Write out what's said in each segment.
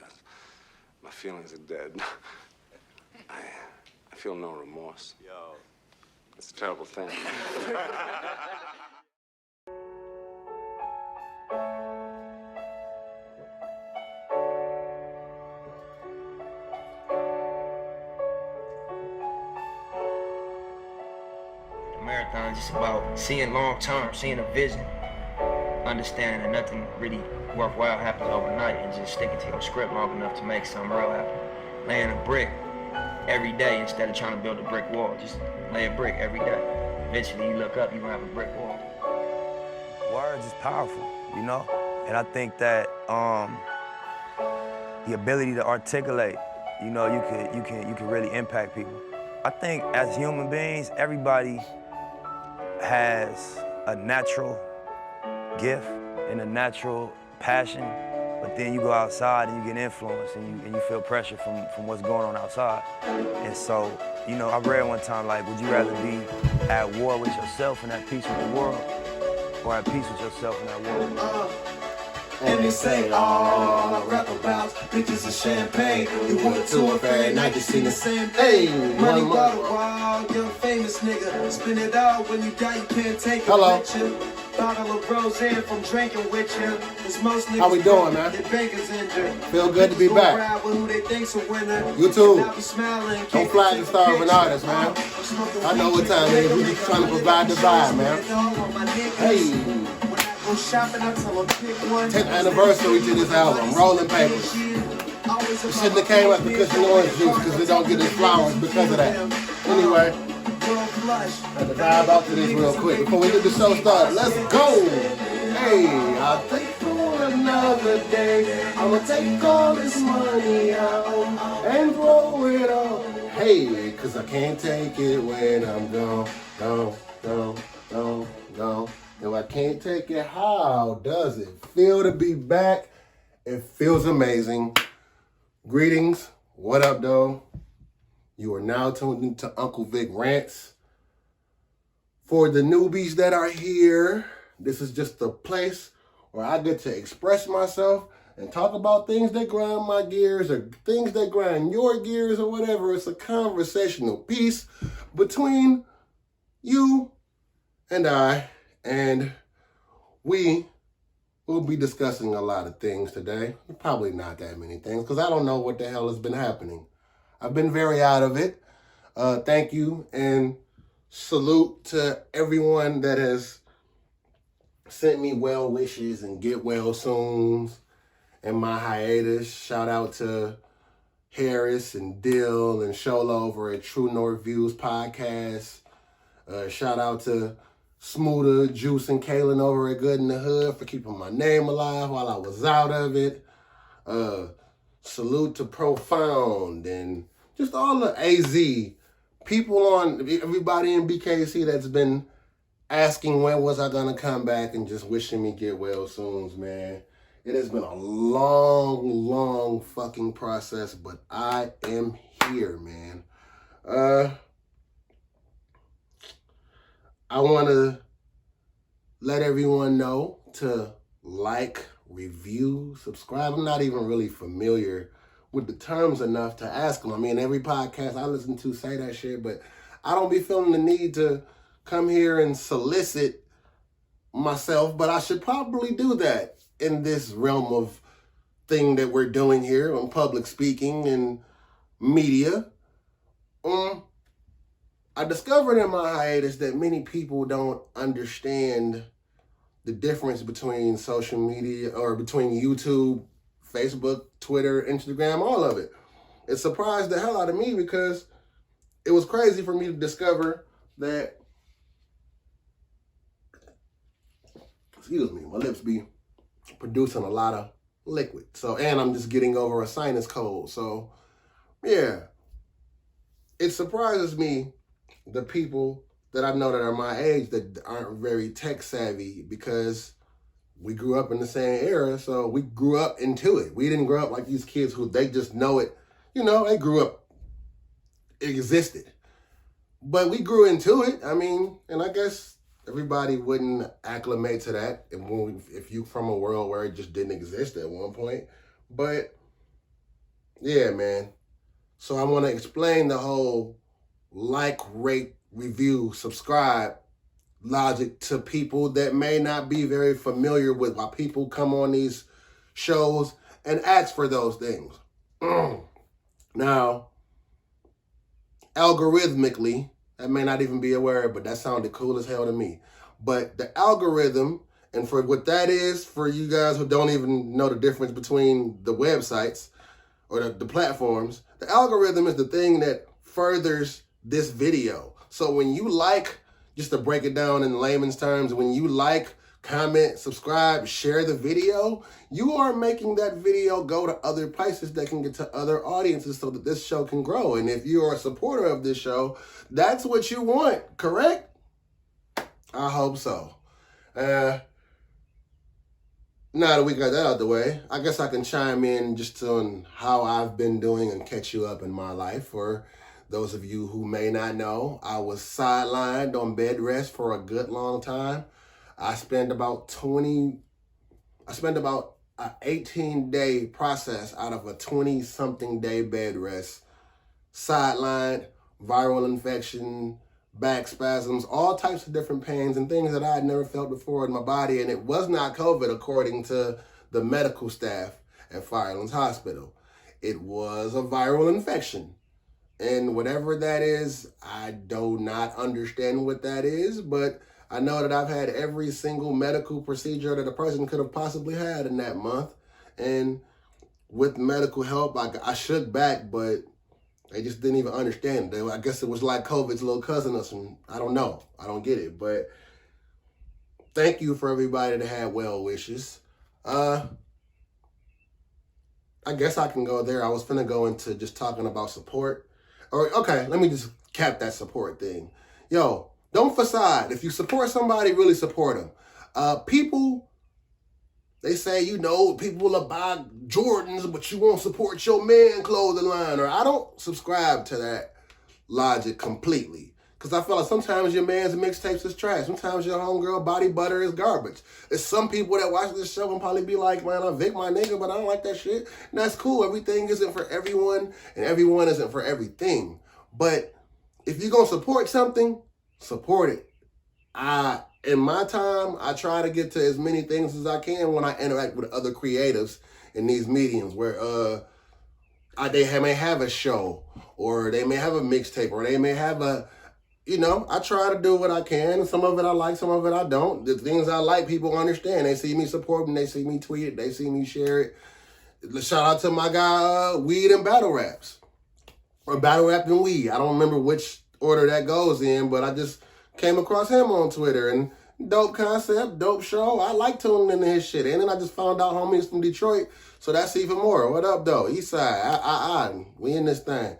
because my feelings are dead. I feel no remorse. Yo. It's a terrible thing. Marathon is just about seeing long term, seeing a vision, understanding that nothing really worthwhile happens overnight, and just sticking to your script long enough to make something real happen. Laying a brick every day instead of trying to build a brick wall. Just lay a brick every day. Eventually you look up, you're gonna have a brick wall. Words is powerful, you know? And I think that the ability to articulate, you know, you can really impact people. I think as human beings, everybody has a natural gift and a natural passion, but then you go outside and you get influenced and you feel pressure from what's going on outside. And so, you know, I read one time, like, would you rather be at war with yourself and at peace with the world, or at peace with yourself and at war with the world? And they say, oh, rap about bitches and champagne. You want to tour every night, you sing the same thing. Hey, money bottle wild, young famous nigga. Spin it out when you die, you can't take a picture. Bottle of rosé from drinking with you. Most niggas how we doing, man? Feel good to be back. You too. Don't flag the star of an artist, man. I know what time it is. We just trying to provide the vibe, man. Hey. 10th anniversary to this album, Rolling Papers. We shouldn't have came up the cushion orange juice because they don't get its flowers because of that. Anyway, had to vibe out to this real quick before we get the show started. Let's go! Hey, I'll take for another day. I'ma take all this money out and throw it all. Hey, cause I can't take it when I'm gone, gone. If I can't take it, how does it feel to be back? It feels amazing. Greetings. What up, though? You are now tuned into Uncle Vick Rants. For the newbies that are here, this is just a place where I get to express myself and talk about things that grind my gears or things that grind your gears or whatever. It's a conversational piece between you and I. And we will be discussing a lot of things today. Probably not that many things, because I don't know what the hell has been happening. I've been very out of it. Thank you and salute to everyone that has sent me well wishes and get well soons in my hiatus. Shout out to Harris and Dill and Shola over at True North Views podcast. Shout out to Smoother, Juice, and Kalen over at Good in the Hood for keeping my name alive while I was out of it. Salute to Profound and just all the AZ people everybody in BKC that's been asking when was I gonna come back and just wishing me get well soon, man. It has been a long fucking process, but I am here, man. I want to let everyone know to like, review, subscribe. I'm not even really familiar with the terms enough to ask them. I mean, every podcast I listen to say that shit, but I don't be feeling the need to come here and solicit myself, but I should probably do that in this realm of thing that we're doing here on public speaking and media. I discovered in my hiatus that many people don't understand the difference between social media or between YouTube, Facebook, Twitter, Instagram, all of it. It surprised the hell out of me because it was crazy for me to discover that, excuse me, my lips be producing a lot of liquid. So, and I'm just getting over a sinus cold. So, yeah, it surprises me the people that I know that are my age that aren't very tech savvy because we grew up in the same era, so we grew up into it. We didn't grow up like these kids who they just know it. You know, they grew up, it existed. But we grew into it. I mean, and I guess everybody wouldn't acclimate to that if you from a world where it just didn't exist at one point. But yeah, man. So I want to explain the whole like, rate, review, subscribe logic to people that may not be very familiar with why people come on these shows and ask for those things. Now, algorithmically, that may not even be a word, but that sounded cool as hell to me. But the algorithm, and for what that is, for you guys who don't even know the difference between the websites or the platforms, the algorithm is the thing that furthers this video. So when you like, just to break it down in layman's terms, when you like, comment, subscribe, share the video, you are making that video go to other places that can get to other audiences so that this show can grow. And if you are a supporter of this show, that's what you want, correct? I hope so. Now that we got that out the way, I guess I can chime in just on how I've been doing and catch you up in my life. For those of you who may not know, I was sidelined on bed rest for a good long time. I spent about an 18-day process out of a 20-something day bed rest. Sidelined, viral infection, back spasms, all types of different pains and things that I had never felt before in my body. And it was not COVID, according to the medical staff at Firelands Hospital. It was a viral infection. And whatever that is, I do not understand what that is, but I know that I've had every single medical procedure that a person could have possibly had in that month. And with medical help, I shook back, but they just didn't even understand it. I guess it was like COVID's little cousin or something. I don't know. I don't get it. But thank you for everybody that had well wishes. I guess I can go there. I was finna go into just talking about support. Or, okay, let me just cap that support thing. Yo, don't facade. If you support somebody, really support them. People, they say, you know, people will buy Jordans, but you won't support your man clothing line. Or I don't subscribe to that logic completely. Because I feel like sometimes your man's mixtapes is trash. Sometimes your homegirl body butter is garbage. There's some people that watch this show and probably be like, man, I'm Vick my nigga, but I don't like that shit. And that's cool. Everything isn't for everyone, and everyone isn't for everything. But if you're going to support something, support it. In my time, I try to get to as many things as I can when I interact with other creatives in these mediums where they may have a show, or they may have a mixtape, or they may have a, you know, I try to do what I can. Some of it I like, some of it I don't. The things I like, people understand. They see me support them, they see me tweet it, they see me share it. Shout out to my guy, Weed and Battle Raps. Or Battle Rap and Weed. I don't remember which order that goes in, but I just came across him on Twitter, and dope concept, dope show. I like tuning into his shit. And then I just found out homies from Detroit, so that's even more. What up, though? Eastside, we in this thing.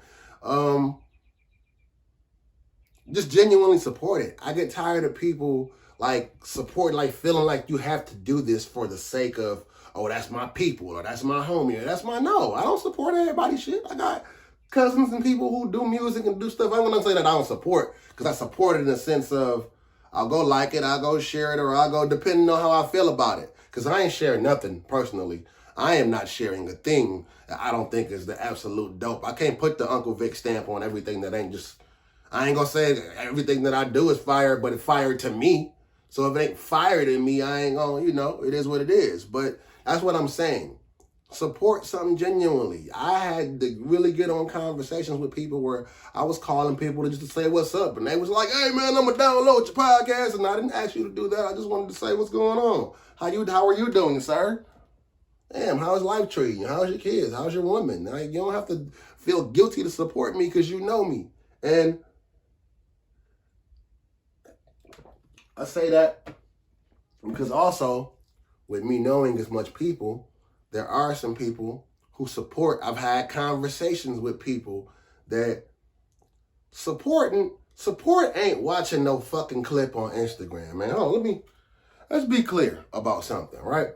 Just genuinely support it. I get tired of people like feeling like you have to do this for the sake of, oh, that's my people, or that's my homie, or that's my, no, I don't support everybody's shit. I got cousins and people who do music and do stuff. I don't want to say that I don't support, because I support it in the sense of I'll go like it, I'll go share it, or I'll go depending on how I feel about it. Because I ain't sharing nothing personally. I am not sharing a thing that I don't think is the absolute dope. I can't put the Uncle Vick stamp on everything that ain't just, I ain't gonna say everything that I do is fire, but it's fire to me. So if it ain't fire to me, I ain't gonna, you know, it is what it is. But that's what I'm saying. Support something genuinely. I had to really get on conversations with people where I was calling people to just say what's up. And they was like, hey man, I'm gonna download your podcast. And I didn't ask you to do that. I just wanted to say what's going on. How are you doing, sir? Damn, how's life treating you? How's your kids? How's your woman? Like, you don't have to feel guilty to support me because you know me. And I say that because also, with me knowing as much people, there are some people who support. I've had conversations with people that support ain't watching no fucking clip on Instagram, man. Let's be clear about something, right?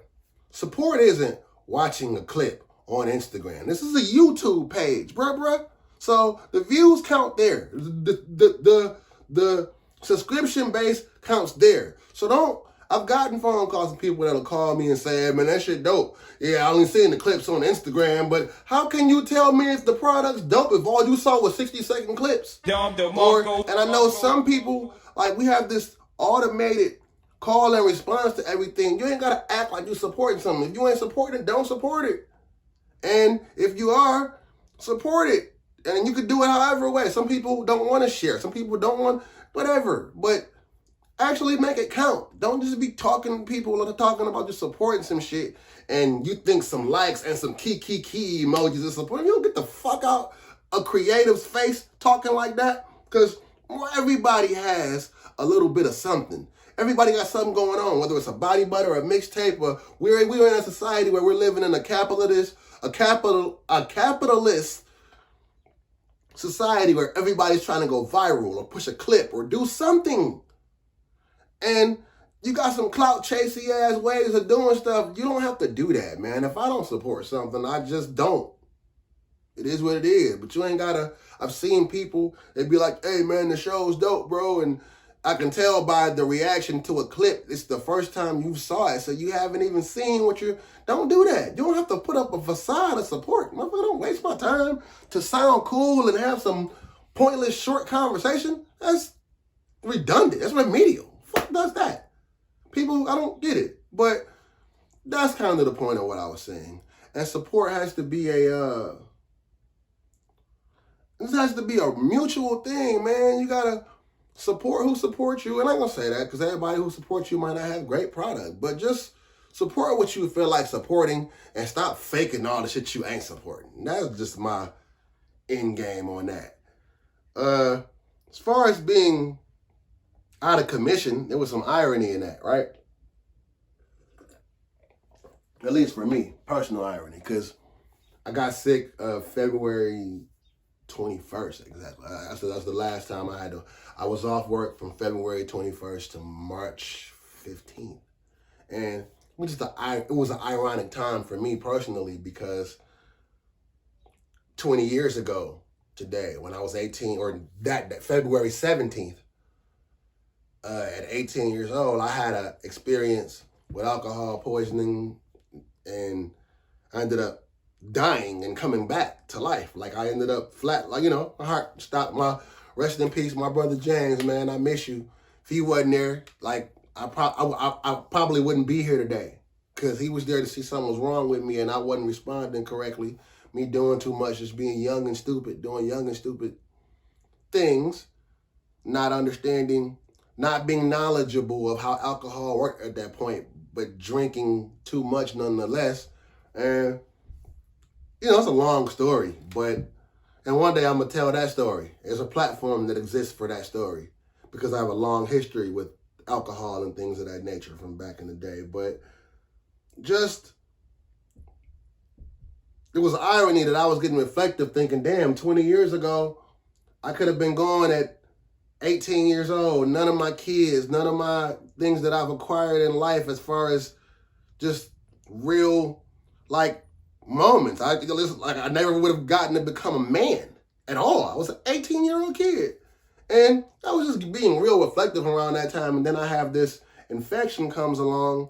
Support isn't watching a clip on Instagram. This is a YouTube page, bruh. So the views count there. The subscription base counts there. So I've gotten phone calls from people that'll call me and say, hey, man, that shit dope. Yeah, I only seen the clips on Instagram, but how can you tell me if the product's dope if all you saw was 60-second clips? And I know some people, like, we have this automated call and response to everything. You ain't got to act like you're supporting something. If you ain't supporting it, don't support it. And if you are, support it. And you could do it however way. Some people don't want to share. Some people don't want whatever. But actually make it count. Don't just be talking to people that are talking about just supporting some shit and you think some likes and some key emojis is supporting. You don't get the fuck out a creative's face talking like that, because everybody has a little bit of something. Everybody got something going on, whether it's a body butter or a mixtape, or we're in a society where we're living in a capitalist society where everybody's trying to go viral or push a clip or do something. And you got some clout chasey ass ways of doing stuff. You don't have to do that, man. If I don't support something, I just don't. It is what it is. But you ain't gotta. I've seen people, they'd be like, hey man, the show's dope, bro. And I can tell by the reaction to a clip, it's the first time you saw it. So you haven't even seen what you're. Don't do that. You don't have to put up a facade of support. Motherfucker, don't waste my time to sound cool and have some pointless short conversation. That's redundant. That's remedial. Fuck does that? People, I don't get it. But that's kind of the point of what I was saying. And support has to be this has to be a mutual thing, man. You gotta support who supports you. And I'm gonna say that because everybody who supports you might not have great product. But just support what you feel like supporting and stop faking all the shit you ain't supporting. That's just my end game on that. As far as being out of commission, there was some irony in that, right? At least for me, personal irony, because I got sick February 21st, exactly. That's the last time I was off work from February 21st to March 15th. And it was an ironic time for me personally, because 20 years ago today, when I was 18, or that February 17th, at 18 years old, I had an experience with alcohol poisoning, and I ended up dying and coming back to life. Like, I ended up flat, like, my heart stopped. Rest in peace, my brother James, man, I miss you. If he wasn't there, like, I probably wouldn't be here today, because he was there to see something was wrong with me and I wasn't responding correctly. Me doing too much, just being young and stupid, doing young and stupid things, not understanding, not being knowledgeable of how alcohol worked at that point, but drinking too much nonetheless. And, it's a long story, and one day I'm going to tell that story. There's a platform that exists for that story, because I have a long history with alcohol and things of that nature from back in the day. But just, it was irony that I was getting reflective thinking, damn, 20 years ago, I could have been going at 18 years old. None of my kids, none of my things that I've acquired in life as far as just real, like, moments. I never would have gotten to become a man at all. I was an 18-year-old kid. And I was just being real reflective around that time. And then I have this infection comes along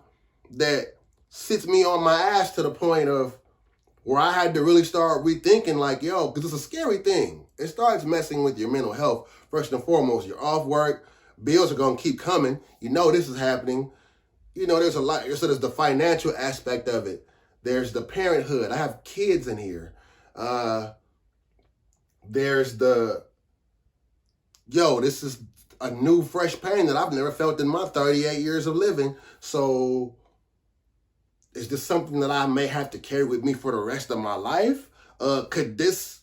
that sits me on my ass to the point of where I had to really start rethinking, like, yo, because it's a scary thing. It starts messing with your mental health. First and foremost, you're off work. Bills are going to keep coming. This is happening. There's a lot. So there's the financial aspect of it. There's the parenthood. I have kids in here. There's this is a new, fresh pain that I've never felt in my 38 years of living. So is this something that I may have to carry with me for the rest of my life? Could this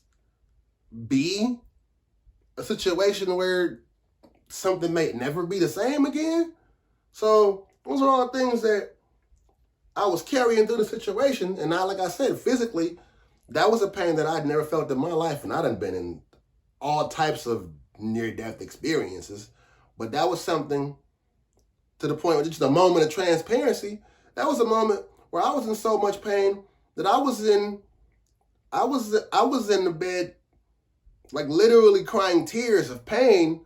be a situation where something may never be the same again? So those are all things that I was carrying through the situation. And now, like I said, physically, that was a pain that I'd never felt in my life. And I done been in all types of near-death experiences. But that was something to the point where just a moment of transparency. That was a moment where I was in so much pain that I was in the bed, like literally crying tears of pain,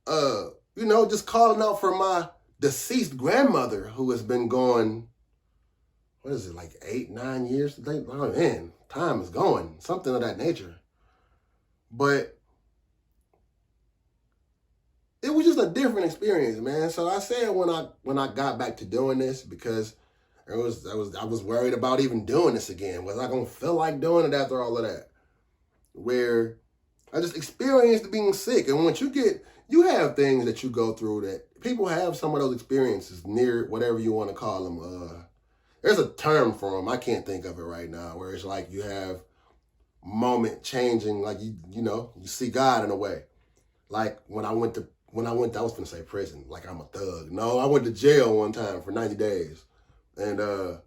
just calling out for my deceased grandmother who has been gone, what is it, like 8, 9 years? Oh man, time is going, something of that nature. But it was just a different experience, man. So I said when I got back to doing this, because I was worried about even doing this again. Was I gonna feel like doing it after all of that? Where I just experienced being sick. And once you have things that you go through that people have some of those experiences near whatever you want to call them. There's a term for them. I can't think of it right now, where it's like you have moment changing, like you see God in a way. Like when I was going to say prison, like I'm a thug. No, I went to jail one time for 90 days. And, it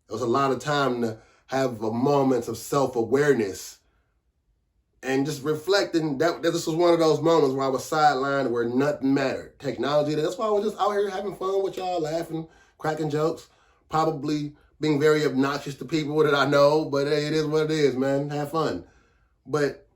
was a lot of time to have moments of self-awareness and just reflecting that this was one of those moments where I was sidelined, where nothing mattered. Technology, that's why I was just out here having fun with y'all, laughing, cracking jokes, probably being very obnoxious to people that I know, but hey, it is what it is, man. Have fun. But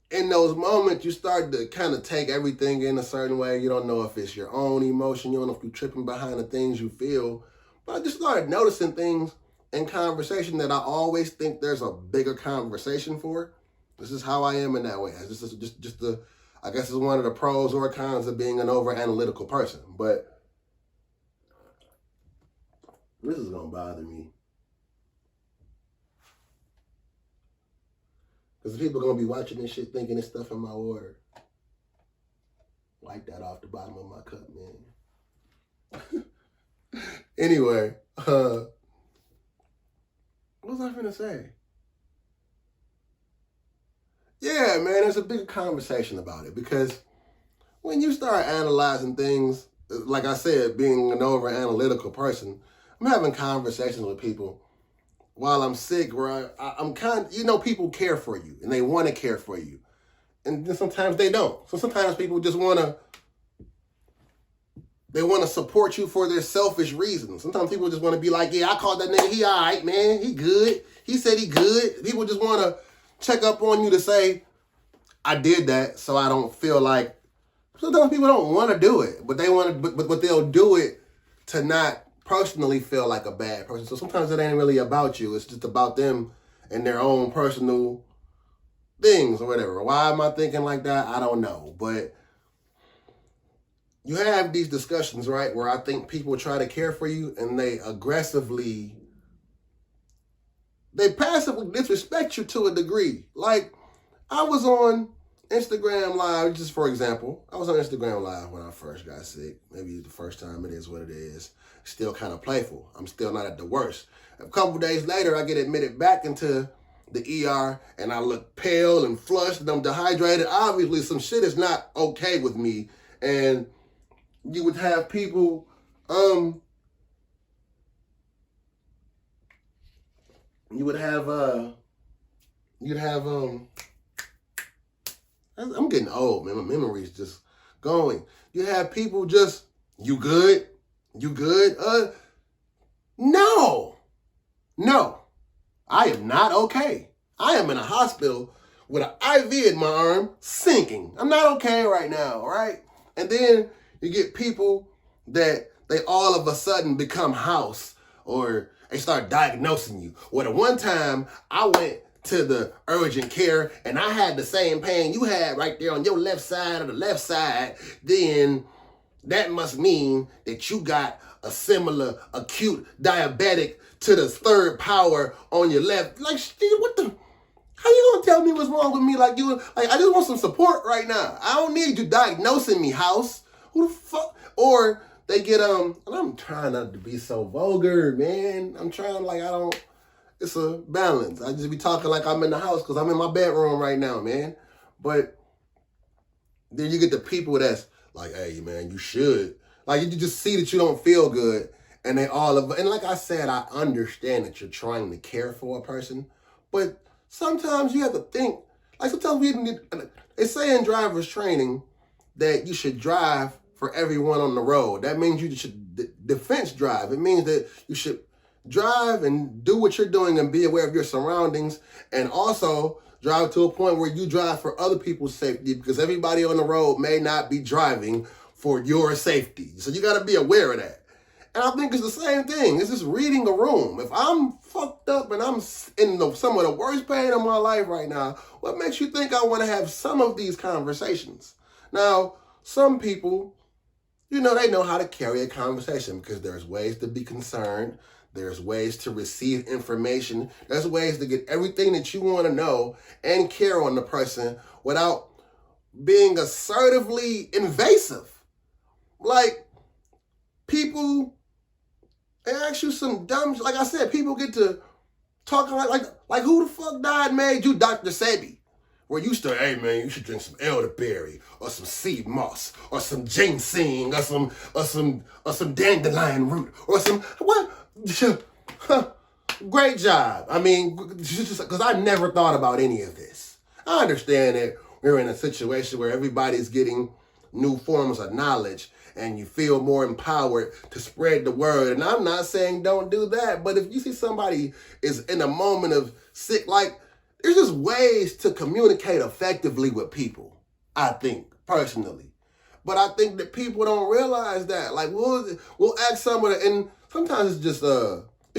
in those moments, you start to kind of take everything in a certain way. You don't know if it's your own emotion. You don't know if you're tripping behind the things you feel. But I just started noticing things in conversation that I always think there's a bigger conversation for. This is how I am in that way. I guess it's one of the pros or cons of being an over-analytical person. But this is going to bother me. Because people are going to be watching this shit thinking this stuff in my order. Wipe that off the bottom of my cup, man. Anyway, what was I finna say? Yeah, man, there's a big conversation about it, because when you start analyzing things, like I said, being an over-analytical person, I'm having conversations with people while I'm sick, where I'm people care for you and they want to care for you. And then sometimes they don't. So sometimes people just want to support you for their selfish reasons. Sometimes people just want to be like, yeah, I called that nigga, he all right, man, he good. He said he good. People just want to check up on you to say, I did that, so I don't feel like. Sometimes people don't want to do it, but but they'll do it to not personally feel like a bad person. So sometimes it ain't really about you. It's just about them and their own personal things or whatever. Why am I thinking like that? I don't know. But you have these discussions, right, where I think people try to care for you and they passively disrespect you to a degree. Like, I was on Instagram Live, just for example. I was on Instagram Live when I first got sick. Maybe the first time, it is what it is. Still kind of playful. I'm still not at the worst. A couple days later, I get admitted back into the ER and I look pale and flushed and I'm dehydrated. Obviously, some shit is not okay with me. And you would have people, I'm getting old, man. My memory's just going. You have people just, you good? You good? No, I am not okay. I am in a hospital with an IV in my arm sinking. I'm not okay right now, right? And then you get people that they all of a sudden become house, or they start diagnosing you. Well, the one time I went to the urgent care and I had the same pain you had right there on your left side of the left side, then that must mean that you got a similar acute diabetic to the third power on your left. Like, what the? How you gonna tell me what's wrong with me? Like, I just want some support right now. I don't need you diagnosing me, house. Who the fuck? Or they get, and I'm trying not to be so vulgar, man. I'm trying, it's a balance. I just be talking like I'm in the house because I'm in my bedroom right now, man. But then you get the people that's like, hey, man, you should. Like, you just see that you don't feel good. And and like I said, I understand that you're trying to care for a person. But sometimes you have to think, like sometimes they say in driver's training that you should drive for everyone on the road. That means you should defense drive. It means that you should drive and do what you're doing and be aware of your surroundings. And also Drive to a point where you drive for other people's safety, because everybody on the road may not be driving for your safety. So you got to be aware of that. And I think it's the same thing. It's just reading a room. If I'm fucked up and I'm in some of the worst pain of my life right now, what makes you think I want to have some of these conversations? Now, some people, they know how to carry a conversation, because there's ways to be concerned. There's ways to receive information. There's ways to get everything that you want to know and care on the person without being assertively invasive. Like, people, they ask you some dumb shit. Like I said, people get to talking like who the fuck died made you Dr. Sebi? Where you start, hey man, you should drink some elderberry or some sea moss or some ginseng or some dandelion root or some what? Great job. I mean, because I never thought about any of this. I understand that we're in a situation where everybody's getting new forms of knowledge and you feel more empowered to spread the word. And I'm not saying don't do that, but if you see somebody is in a moment of sick, like, there's just ways to communicate effectively with people, I think, personally. But I think that people don't realize that. Like, we'll ask someone, and sometimes it's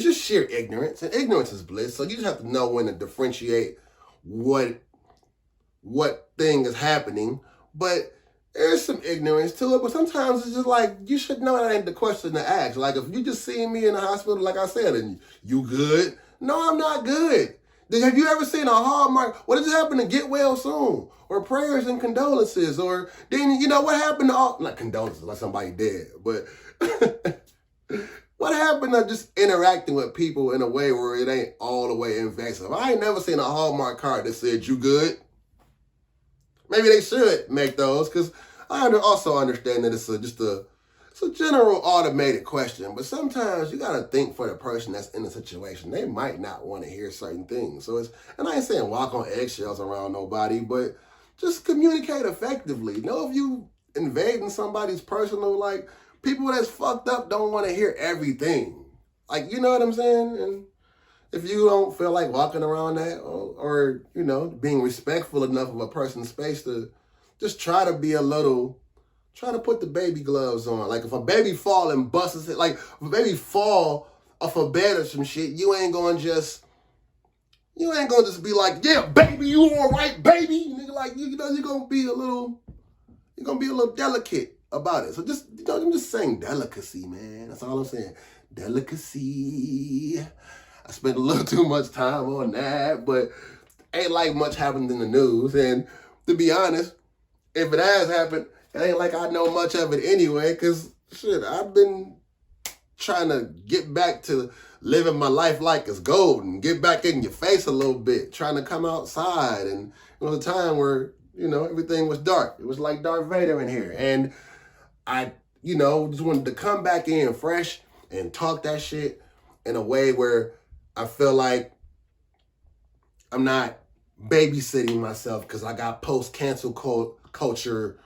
just sheer ignorance, and ignorance is bliss. So you just have to know when to differentiate what thing is happening. But there's some ignorance to it, but sometimes it's just like, you should know that ain't the question to ask. Like, if you just see me in the hospital, like I said, and you good? No, I'm not good. Have you ever seen a Hallmark, what does happen to get well soon? Or prayers and condolences? Or then, what happened to all, not condolences, like somebody dead, but what happened to just interacting with people in a way where it ain't all the way invasive? I ain't never seen a Hallmark card that said, you good? Maybe they should make those, because I also understand that it's a general automated question, but sometimes you got to think for the person that's in the situation. They might not want to hear certain things. So and I ain't saying walk on eggshells around nobody, but just communicate effectively. Know if you invading somebody's personal, like, people that's fucked up don't want to hear everything. Like, you know what I'm saying? And if you don't feel like walking around that or being respectful enough of a person's space to just try to put the baby gloves on. Like, if a baby fall and busts it, like, if a baby fall off a bed or some shit, you ain't gonna just be like, yeah, baby, you all right, baby? Nigga, like, you're gonna be a little delicate about it. So just, I'm just saying delicacy, man. That's all I'm saying. Delicacy. I spent a little too much time on that, but ain't like much happened in the news. And to be honest, if it has happened, it ain't like I know much of it anyway, because shit, I've been trying to get back to living my life like it's golden, get back in your face a little bit, trying to come outside. And it was a time where, everything was dark. It was like Darth Vader in here. And I, just wanted to come back in fresh and talk that shit in a way where I feel like I'm not babysitting myself because I got post-cancel culture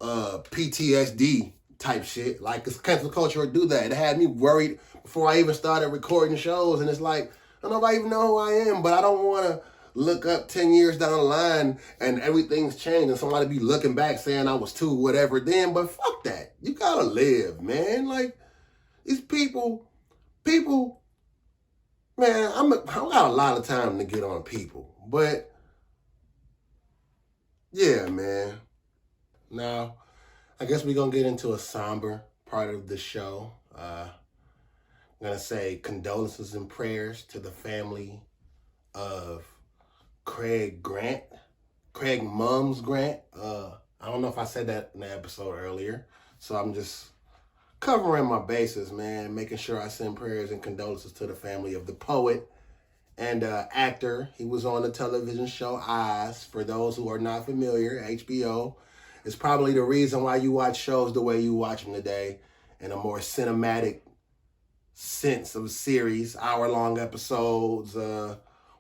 PTSD type shit. Like, cause cancel culture would do that. It had me worried before I even started recording shows. And it's like, I don't know if I even know who I am, but I don't want to look up 10 years down the line and everything's changed and somebody be looking back saying I was too whatever then. But fuck that. You gotta live, man. Like, these people, man, I got a lot of time to get on people. But yeah, man. Now, I guess we're going to get into a somber part of the show. I'm going to say condolences and prayers to the family of Craig Mums Grant. I don't know if I said that in the episode earlier, so I'm just covering my bases, man, making sure I send prayers and condolences to the family of the poet and actor. He was on the television show Oz. For those who are not familiar, HBO. It's probably the reason why you watch shows the way you watch them today, in a more cinematic sense of series, hour-long episodes,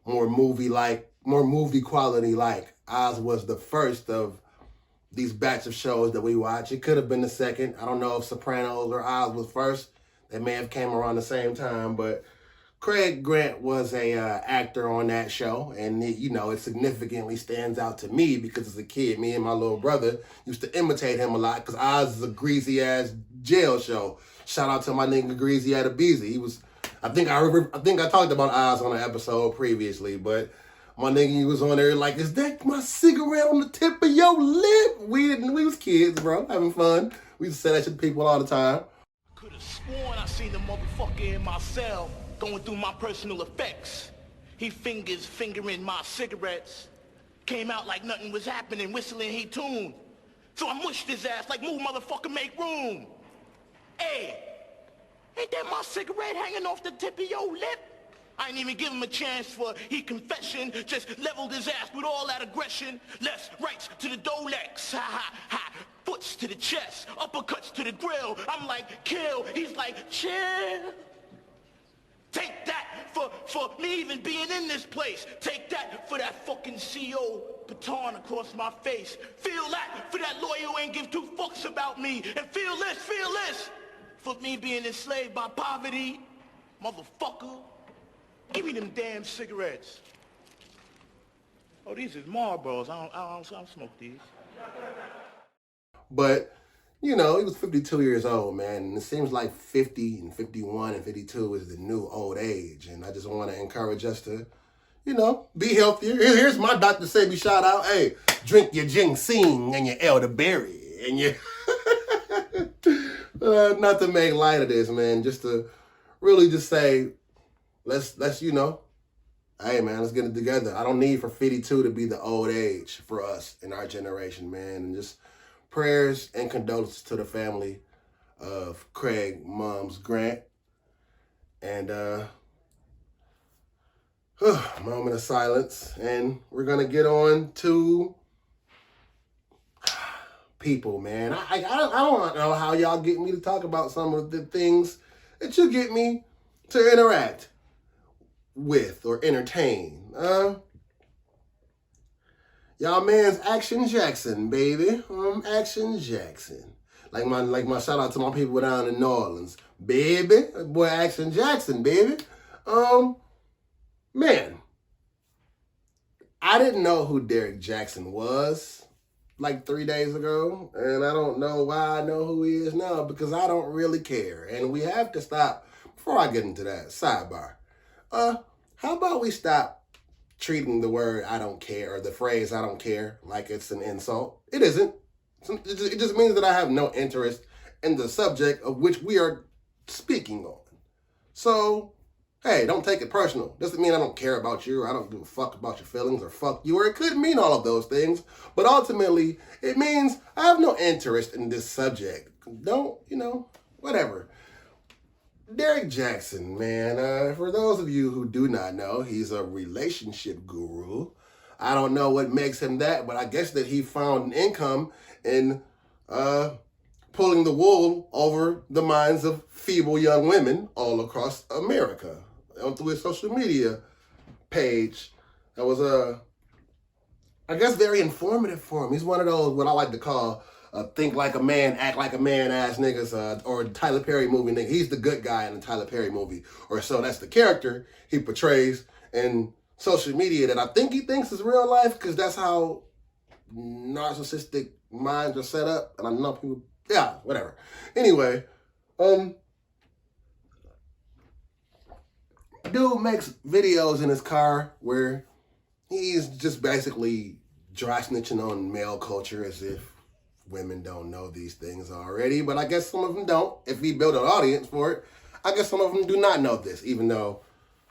more movie quality like. Oz was the first of these batch of shows that we watch. It could have been the second. I don't know if Sopranos or Oz was first. They may have came around the same time, but Craig Grant was a actor on that show, and it significantly stands out to me because as a kid, me and my little brother used to imitate him a lot because Oz is a greasy ass jail show. Shout out to my nigga Greasy Adebisi. He was, I think I talked about Oz on an episode previously, but my nigga, he was on there like, is that my cigarette on the tip of your lip? We was kids, bro, having fun. We used to say that shit to people all the time. Could have sworn I seen the motherfucker in my cell going through my personal effects. He fingering my cigarettes. Came out like nothing was happening, whistling he tuned. So I mushed his ass like, move motherfucker, make room. Hey, ain't that my cigarette hanging off the tip of your lip? I ain't even give him a chance for he confession, just leveled his ass with all that aggression. Left, rights to the Dolex, ha ha ha. Foots to the chest, uppercuts to the grill. I'm like, kill, he's like, chill. Take that for me even being in this place. Take that for that fucking CO baton across my face. Feel that for that lawyer who ain't give two fucks about me. And feel this for me being enslaved by poverty. Motherfucker, give me them damn cigarettes. Oh, these is Marlboros. I don't smoke these. But, he was 52 years old, man. And it seems like 50 and 51 and 52 is the new old age. And I just want to encourage us to, be healthier. Here's my Dr. Sebi shout out. Hey, drink your ginseng and your elderberry. And your... not to make light of this, man. Just to really just say, let's hey, man, let's get it together. I don't need for 52 to be the old age for us in our generation, man. And just prayers and condolences to the family of Craig Mums Grant. And moment of silence. And we're going to get on to people, man. I don't know how y'all get me to talk about some of the things that you get me to interact with or entertain. Y'all man's Action Jackson, baby. Action Jackson. Like my shout out to my people down in New Orleans. Baby. Boy, Action Jackson, baby. Man. I didn't know who Derek Jackson was like 3 days ago. And I don't know why I know who he is now because I don't really care. And we have to stop, before I get into that, sidebar. How about we stop treating the word I don't care or the phrase I don't care like it's an insult? It isn't. It just means that I have no interest in the subject of which we are speaking on. So, hey, don't take it personal. Doesn't mean I don't care about you or I don't give a fuck about your feelings or fuck you, or it could mean all of those things. But ultimately, it means I have no interest in this subject. Don't, whatever. Derek Jackson, man, for those of you who do not know, he's a relationship guru. I don't know what makes him that, but I guess that he found an income in pulling the wool over the minds of feeble young women all across America. Through his social media page, that was, I guess, very informative for him. He's one of those, what I like to call, think like a man, act like a man ass niggas, or Tyler Perry movie nigga. He's the good guy in the Tyler Perry movie. Or so that's the character he portrays in social media that I think he thinks is real life because that's how narcissistic minds are set up. And I know people, yeah, whatever. Anyway, dude makes videos in his car where he's just basically dry snitching on male culture as if women don't know these things already, but I guess some of them don't. If we build an audience for it, I guess some of them do not know this, even though,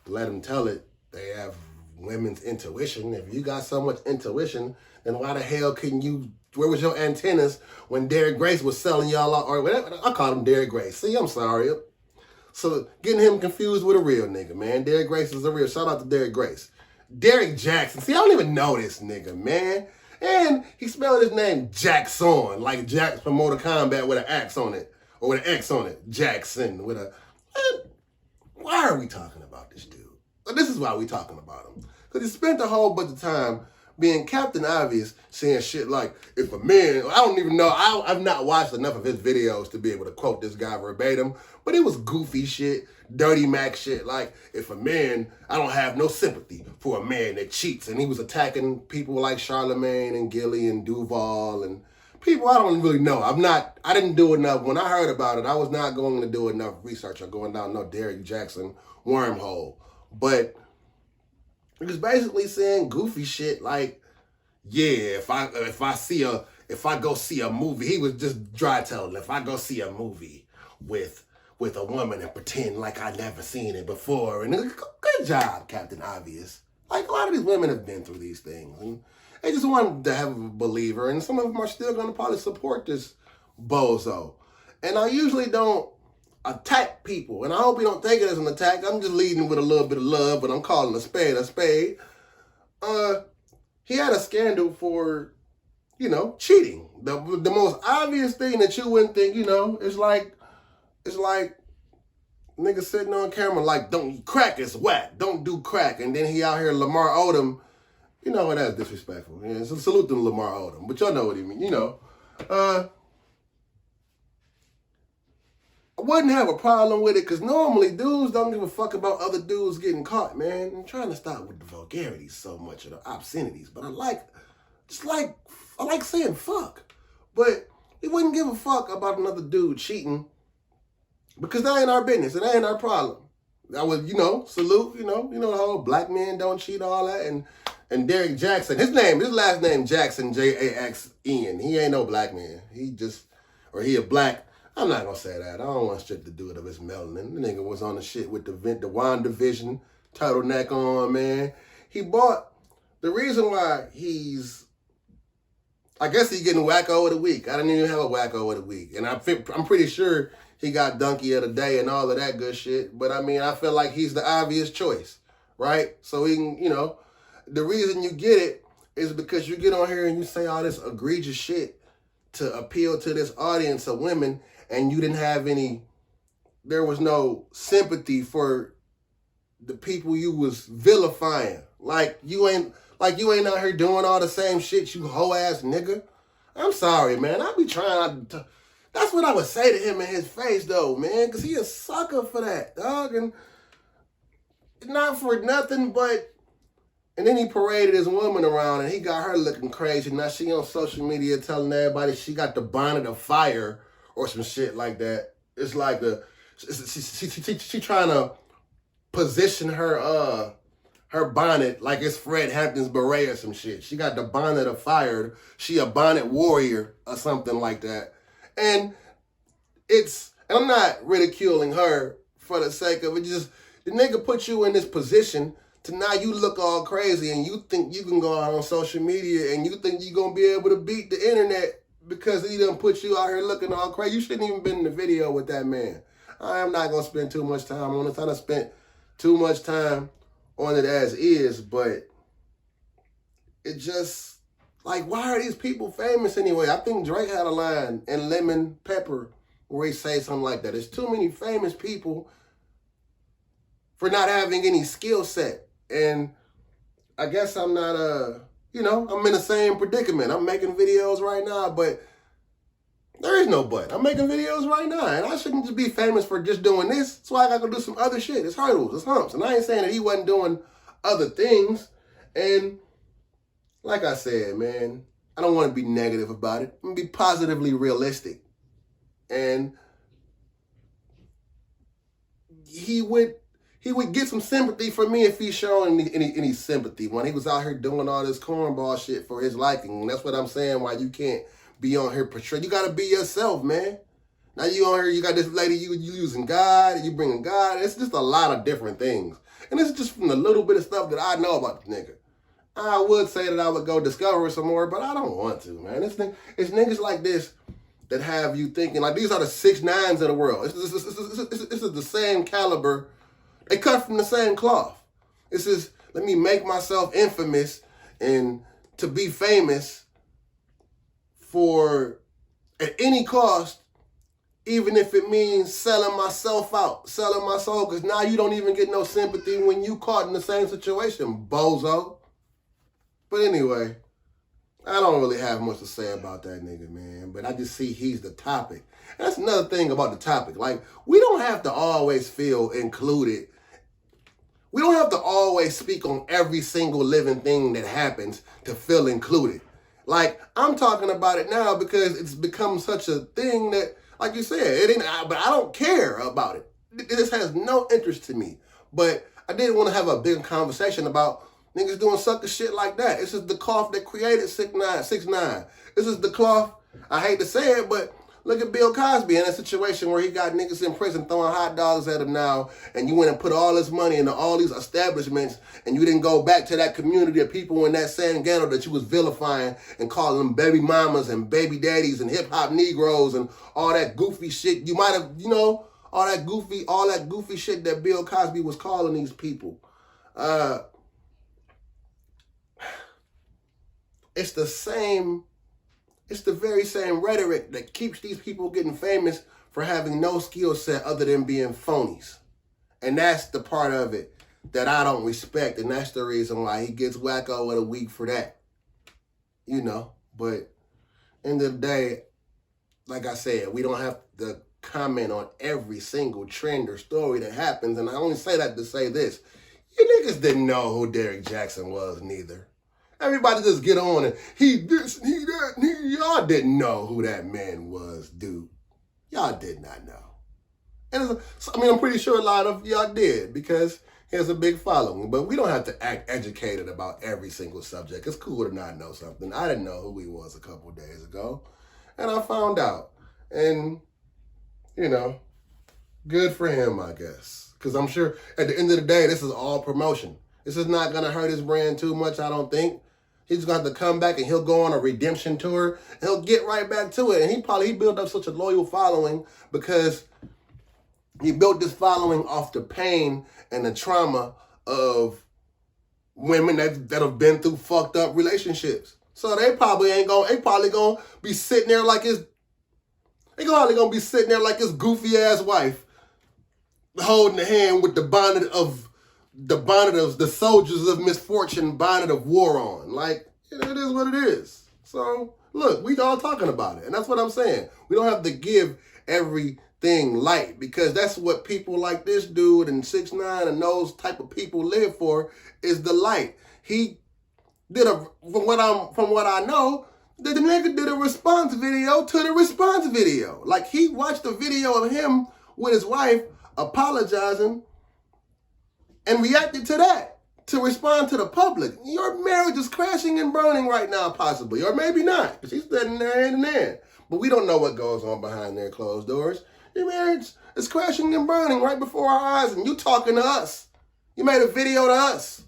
let them tell it, they have women's intuition. If you got so much intuition, then why the hell couldn't you, where was your antennas when Derek Grace was selling y'all out, or whatever? I call him Derek Grace. See, I'm sorry. So getting him confused with a real nigga, man. Derek Grace is a real, shout out to Derek Grace. Derek Jackson, see, I don't even know this nigga, man. And he spelled his name Jackson, like Jax from Mortal Kombat with an axe on it, or with an X on it. Jackson with a... Why are we talking about this dude? This is why we talking about him. Because he spent a whole bunch of time being Captain Obvious, saying shit like, if a man, I don't even know, I've not watched enough of his videos to be able to quote this guy verbatim, but it was goofy shit, Dirty Mac shit, like, if a man, I don't have no sympathy for a man that cheats, and he was attacking people like Charlemagne and Gilly and Duval and people I don't really know. I didn't do enough. When I heard about it, I was not going to do enough research or going down no Derrick Jackson wormhole. But it was basically saying goofy shit like, yeah, if I go see a movie, he was just dry telling, if I go see a movie with a woman and pretend like I never seen it before, and good job, Captain Obvious. Like, a lot of these women have been through these things, and they just wanted to have a believer, and some of them are still going to probably support this bozo. And I usually don't attack people, and I hope you don't take it as an attack. I'm just leading with a little bit of love, but I'm calling a spade a spade. He had a scandal for, cheating. The most obvious thing that you wouldn't think, it's like niggas sitting on camera like, don't crack is whack, don't do crack, and then he out here Lamar Odom. You know what, that's disrespectful. Yeah, so salute to Lamar Odom, but y'all know what he mean, I wouldn't have a problem with it, because normally dudes don't give a fuck about other dudes getting caught, man. I'm trying to stop with the vulgarities so much, of the obscenities, but I like saying fuck. But he wouldn't give a fuck about another dude cheating, because that ain't our business, and that ain't our problem. I would, salute, the whole black men don't cheat, all that, and Derrick Jackson, his last name Jackson, Jaxen. He ain't no black man. He a black, I'm not gonna say that. I don't want shit to do with his melanin. The nigga was on the shit with the WandaVision turtleneck on, man. The reason why I guess he's getting wacko of the week. I didn't even have a wacko of the week. And I'm pretty sure he got donkey of the day and all of that good shit. But I mean, I feel like he's the obvious choice, right? So he can, the reason you get it is because you get on here and you say all this egregious shit to appeal to this audience of women, and you didn't have there was no sympathy for the people you was vilifying. Like you ain't out here doing all the same shit, you hoe ass nigga. I'm sorry, man. I be trying to. That's what I would say to him in his face, though, man, because he a sucker for that, dog, and not for nothing, but. And then he paraded his woman around, and he got her looking crazy. Now she on social media telling everybody she got the bonnet of fire or some shit like that. It's like she trying to position her bonnet like it's Fred Hampton's beret or some shit. She got the bonnet of fire. She a bonnet warrior or something like that. And I'm not ridiculing her for the sake of it. Just the nigga put you in this position. So now you look all crazy and you think you can go out on social media and you think you're going to be able to beat the internet because he done put you out here looking all crazy. You shouldn't even been in the video with that man. I am not going to spend too much time on it. I done spent too much time on it as is, but it just, like, why are these people famous anyway? I think Drake had a line in Lemon Pepper where he say something like that. There's too many famous people for not having any skill set. And I guess I'm not, I'm in the same predicament. I'm making videos right now, but there is no but. I'm making videos right now, and I shouldn't just be famous for just doing this. So I got to do some other shit. It's hurdles, it's humps. And I ain't saying that he wasn't doing other things. And like I said, man, I don't want to be negative about it. I'm going to be positively realistic. And he would get some sympathy from me if he's showing any sympathy when he was out here doing all this cornball shit for his liking. And that's what I'm saying, why you can't be on here portraying. You got to be yourself, man. Now you on here, you got this lady, you using God, you bringing God. It's just a lot of different things. And it's just from the little bit of stuff that I know about the nigga. I would say that I would go discover some more, but I don't want to, man. It's niggas like this that have you thinking, like, these are the 6ix9ines of the world. It's the same caliber. They cut from the same cloth. It's just, let me make myself infamous and to be famous at any cost, even if it means selling myself out, selling my soul, because now you don't even get no sympathy when you caught in the same situation, bozo. But anyway, I don't really have much to say about that nigga, man. But I just see he's the topic. And that's another thing about the topic. Like, we don't have to always feel included. We don't have to always speak on every single living thing that happens to feel included. Like, I'm talking about it now because it's become such a thing that, like you said, it ain't. But I don't care about it. This has no interest to me. But I didn't want to have a big conversation about niggas doing sucker shit like that. This is the cloth that created 6ix9ine. This is the cloth, I hate to say it, but look at Bill Cosby in a situation where he got niggas in prison throwing hot dogs at him now, and you went and put all this money into all these establishments, and you didn't go back to that community of people in that same ghetto that you was vilifying and calling them baby mamas and baby daddies and hip-hop Negroes and all that goofy shit. You might have, all that goofy shit that Bill Cosby was calling these people. It's the very same rhetoric that keeps these people getting famous for having no skill set other than being phonies. And that's the part of it that I don't respect, and that's the reason why he gets wacko of the week for that. But end of the day, like I said, we don't have to comment on every single trend or story that happens, and I only say that to say this. You niggas didn't know who Derrick Jackson was neither. Everybody just get on and he this, he that, y'all didn't know who that man was, dude. Y'all did not know. And I'm pretty sure a lot of y'all did because he has a big following. But we don't have to act educated about every single subject. It's cool to not know something. I didn't know who he was a couple days ago. And I found out. And, good for him, I guess. Because I'm sure at the end of the day, this is all promotion. This is not going to hurt his brand too much, I don't think. He's going to have to come back and he'll go on a redemption tour. And he'll get right back to it. And he built up such a loyal following because he built this following off the pain and the trauma of women that have been through fucked up relationships. So they probably gonna be sitting there like his goofy ass wife holding the hand with the bonnet of the soldiers of misfortune bonnet of war on. Like, it is what it is. So, look, we all talking about it. And that's what I'm saying. We don't have to give everything light because that's what people like this dude and 6ix9ine and those type of people live for is the light. He did from what I know, the nigga did a response video to the response video. Like, he watched a video of him with his wife apologizing and reacted to that to respond to the public. Your marriage is crashing and burning right now, possibly, or maybe not, because she's standing there hand in hand. But we don't know what goes on behind their closed doors. Your marriage is crashing and burning right before our eyes, and you talking to us. You made a video to us.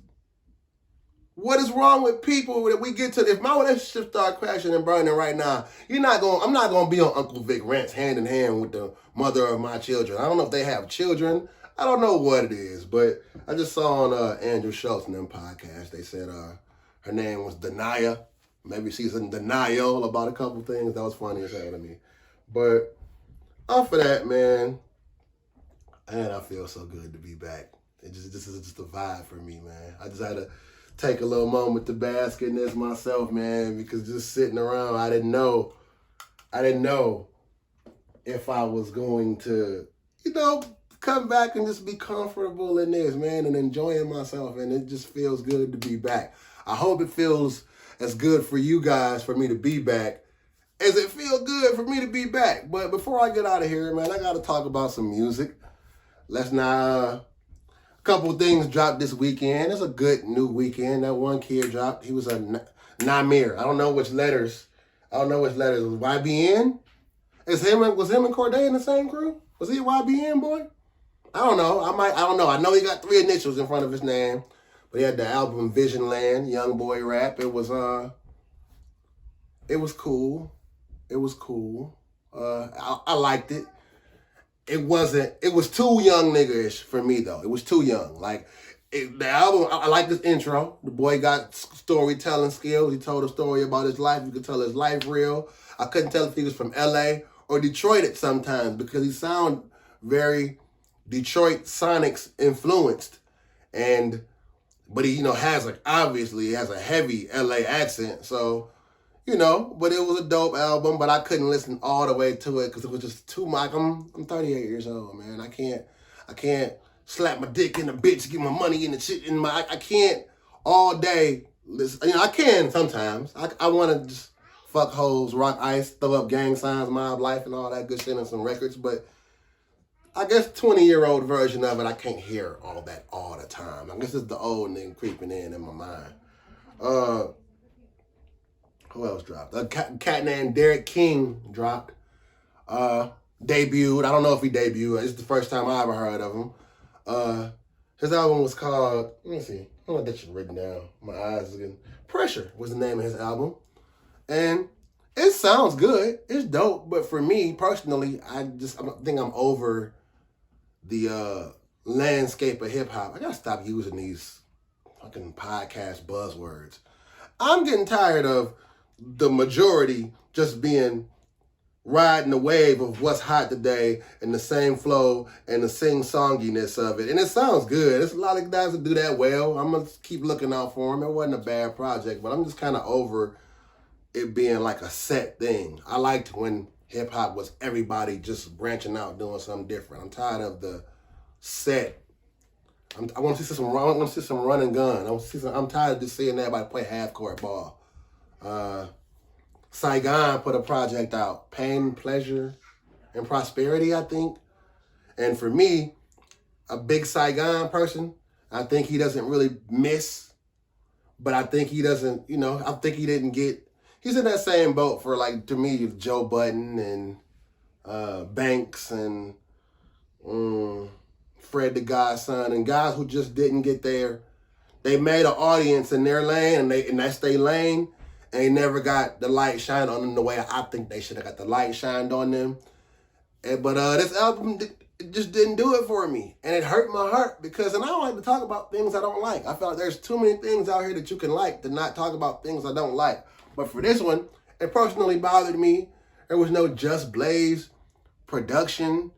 What is wrong with people that we get to? If my relationship start crashing and burning right now, I'm not gonna be on Uncle Vick Rants hand in hand with the mother of my children. I don't know if they have children. I don't know what it is, but I just saw on Andrew Schultz and them podcast, they said her name was Denia. Maybe she's in denial about a couple things. That was funny as hell to me. But off of that, man, I feel so good to be back. This is just a vibe for me, man. I just had to take a little moment to bask in this myself, man, because just sitting around, I didn't know if I was going to, come back and just be comfortable in this, man, and enjoying myself, and it just feels good to be back. I hope it feels as good for you guys for me to be back as it feels good for me to be back. But before I get out of here, man, I got to talk about some music. A couple things dropped this weekend. It's a good new weekend. That one kid dropped. He was a Namir. I don't know which letters. Was YBN? Was him and Corday in the same crew? Was he a YBN boy? I don't know. I don't know. I know he got 3 initials in front of his name. But he had the album Vision Land, Young Boy Rap. It was cool. It was cool. I liked it. It was too young nigga-ish for me though. It was too young. The album, I like this intro. The boy got storytelling skills. He told a story about his life. You could tell his life real. I couldn't tell if he was from LA or Detroit at sometimes because he sounded very Detroit Sonics influenced. And but he, has obviously has a heavy LA accent. So, but it was a dope album, but I couldn't listen all the way to it because it was just too much. I'm 38 years old, man. I can't slap my dick in the bitch, get my money in the shit in my, I can't all day listen. I can sometimes. I want to just fuck hoes, rock ice, throw up gang signs, mob life, and all that good shit on some records, but I guess 20-year-old version of it, I can't hear all that all the time. I guess it's the old nigga creeping in my mind. Who else dropped? A cat named Derek King dropped. Debuted. I don't know if he debuted. It's the first time I ever heard of him. His album was called, let me see. I don't know that shit written down. My eyes are getting... Pressure was the name of his album. And it sounds good. It's dope. But for me, personally, I think I'm over the landscape of hip-hop. I gotta stop using these fucking podcast buzzwords. I'm getting tired of the majority just being riding the wave of what's hot today and the same flow and the sing-songiness of it. And it sounds good. There's a lot of guys that do that well. I'm going to keep looking out for them. It wasn't a bad project, but I'm just kind of over it being like a set thing. I liked when hip-hop was everybody just branching out, doing something different. I'm tired of the set. I want to see some run and gun. I'm tired of just seeing everybody play half-court ball. Saigon put a project out, Pain, Pleasure, and Prosperity, I think. And for me, a big Saigon person, I think he doesn't really miss, but I think he doesn't, I think he didn't get, he's in that same boat for, like, to me, Joe Budden and Banks and Fred the Godson and guys who just didn't get there. They made an audience in their lane, and that's their lane. And they never got the light shined on them the way I think they should have got the light shined on them. But this album it just didn't do it for me. And it hurt my heart because, and I don't like to talk about things I don't like. I feel like there's too many things out here that you can like to not talk about things I don't like. But for this one, it personally bothered me. There was no Just Blaze production.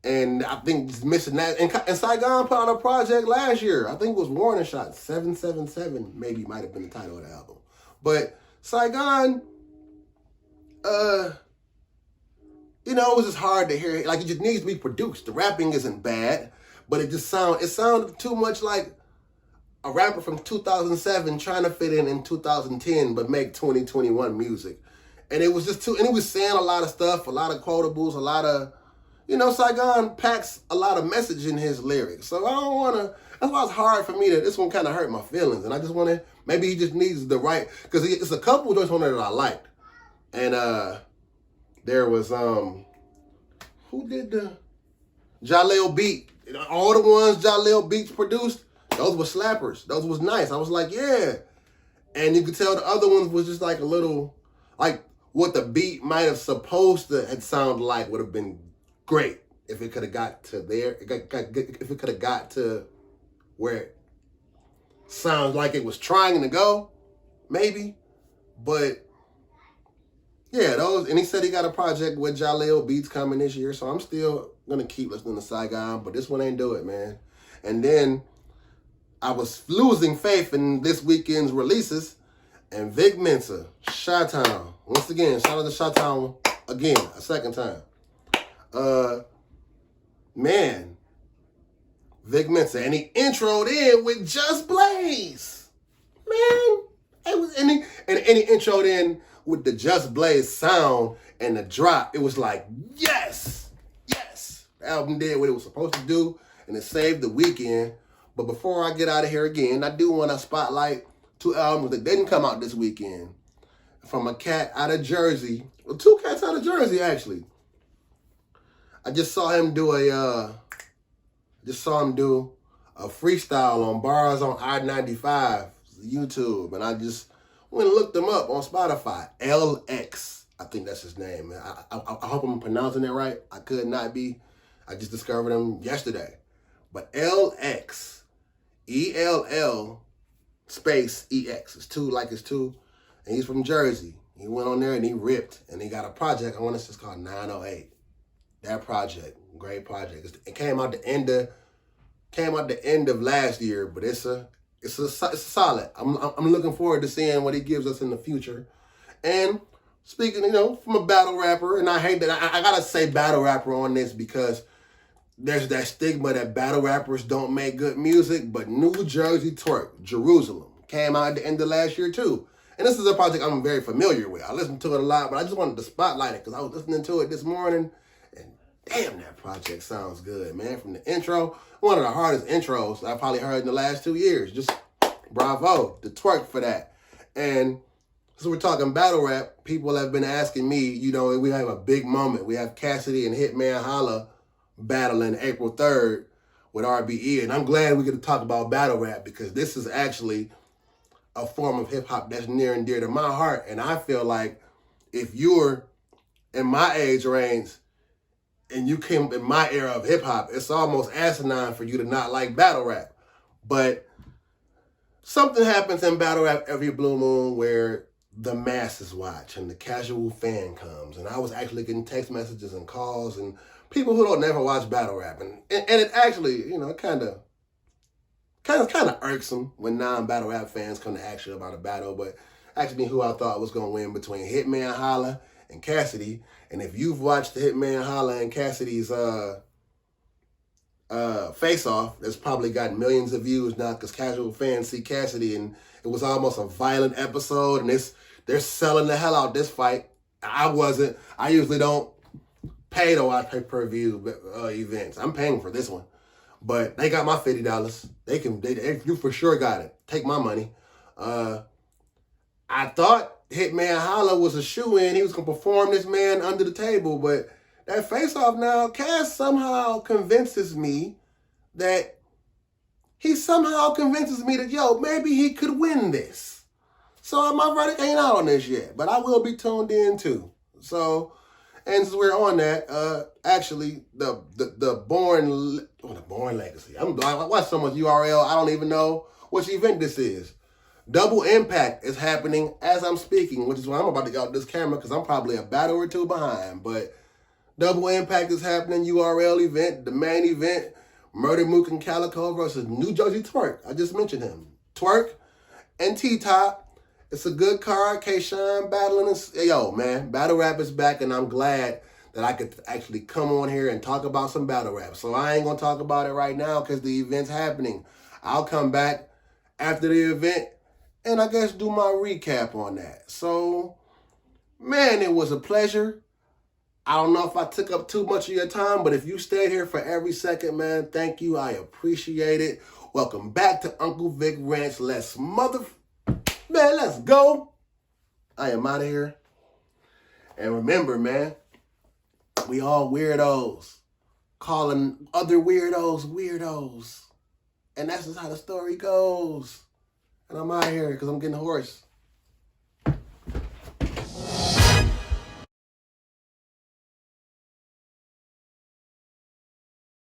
And I think it's missing that. And Saigon put on a project last year. I think it was Warning Shot. 777 maybe might have been the title of the album. But Saigon, it was just hard to hear. Like, it just needs to be produced. The rapping isn't bad, but it sounded too much like a rapper from 2007 trying to fit in 2010, but make 2021 music. And it was just too, and he was saying a lot of stuff, a lot of quotables, a lot of, Saigon packs a lot of message in his lyrics. So I don't want to, that's why it's hard for me to, this one kind of hurt my feelings. And I just want to, maybe he just needs the right, because it's a couple of joints on there that I liked. And there was, who did the Jaleel Beat? All the ones Jaleel Beats produced, those were slappers. Those was nice. I was like, yeah. And you could tell the other ones was just like a little, like what the beat might have supposed to have sounded like would have been great if it could have got to there. If it could have got to where it sounds like it was trying to go, maybe. But yeah, those, and he said he got a project with Jaleel Beats coming this year, so I'm still gonna keep listening to Saigon, but this one ain't do it, man. And then I was losing faith in this weekend's releases, and Vick Mensa, Chi-Town. Once again, shout out to Chi-Town again, a second time. Man, Vick Mensa, and he introed in with Just Blaze. Man, it was, and he introed in with the Just Blaze sound and the drop. It was like, yes. The album did what it was supposed to do, and it saved the weekend. But before I get out of here again, I do want to spotlight two albums that didn't come out this weekend. From a cat out of Jersey, well, two cats out of Jersey, actually. I just saw him do a freestyle on Bars on I-95, YouTube, and I just went and looked him up on Spotify. LX, I think that's his name. I hope I'm pronouncing it right. I could not be. I just discovered him yesterday. But LX, ELL space EX. It's two, and he's from Jersey. He went on there and he ripped, and he got a project. I want to say it's called 908. That project, great project. It came out the end of last year, but it's it's solid. I'm looking forward to seeing what he gives us in the future. And speaking, from a battle rapper, and I hate that I gotta say battle rapper on this because there's that stigma that battle rappers don't make good music, but New Jersey Twerk, Jerusalem, came out at the end of last year too. And this is a project I'm very familiar with. I listen to it a lot, but I just wanted to spotlight it because I was listening to it this morning, and damn, that project sounds good, man. From the intro, one of the hardest intros I've probably heard in the last 2 years. Just bravo to Twerk for that. And so we're talking battle rap. People have been asking me, we have a big moment. We have Cassidy and Hitman Holla battling April 3rd with RBE. And I'm glad we get to talk about battle rap because this is actually a form of hip hop that's near and dear to my heart. And I feel like if you're in my age range and you came in my era of hip hop, it's almost asinine for you to not like battle rap. But something happens in battle rap every blue moon where the masses watch and the casual fan comes. And I was actually getting text messages and calls and people who don't never watch battle rap. And it actually, kind of irksome when non-battle rap fans come to ask you about a battle, but ask me who I thought was going to win between Hitman Holla and Cassidy. And if you've watched the Hitman Holla and Cassidy's face-off, that's probably got millions of views now because casual fans see Cassidy, and it was almost a violent episode, and they're selling the hell out this fight. I wasn't. I usually don't pay to watch pay-per-view events. I'm paying for this one. But they got my $50. You for sure got it. Take my money. I thought Hitman Holla was a shoe-in. He was going to perform this man under the table. But that face-off now, Cass somehow convinces me that maybe he could win this. So my verdict ain't out on this yet. But I will be tuned in too. So, and since we're on that, actually, the Born Legacy. I watched so much URL, I don't even know which event this is. Double Impact is happening as I'm speaking, which is why I'm about to get out this camera because I'm probably a battle or two behind. But Double Impact is happening, URL event, the main event, Murder Mook and Calico versus New Jersey Twerk. I just mentioned him. Twerk and T-Top. It's a good card. K-Shine battling. Yo, man, battle rap is back, and I'm glad that I could actually come on here and talk about some battle rap. So I ain't going to talk about it right now because the event's happening. I'll come back after the event and I guess do my recap on that. So, man, it was a pleasure. I don't know if I took up too much of your time, but if you stayed here for every second, man, thank you. I appreciate it. Welcome back to Uncle Vick Rants. Let's go. I am out of here. And remember, man, we all weirdos. Calling other weirdos. And that's just how the story goes. And I'm out of here because I'm getting hoarse.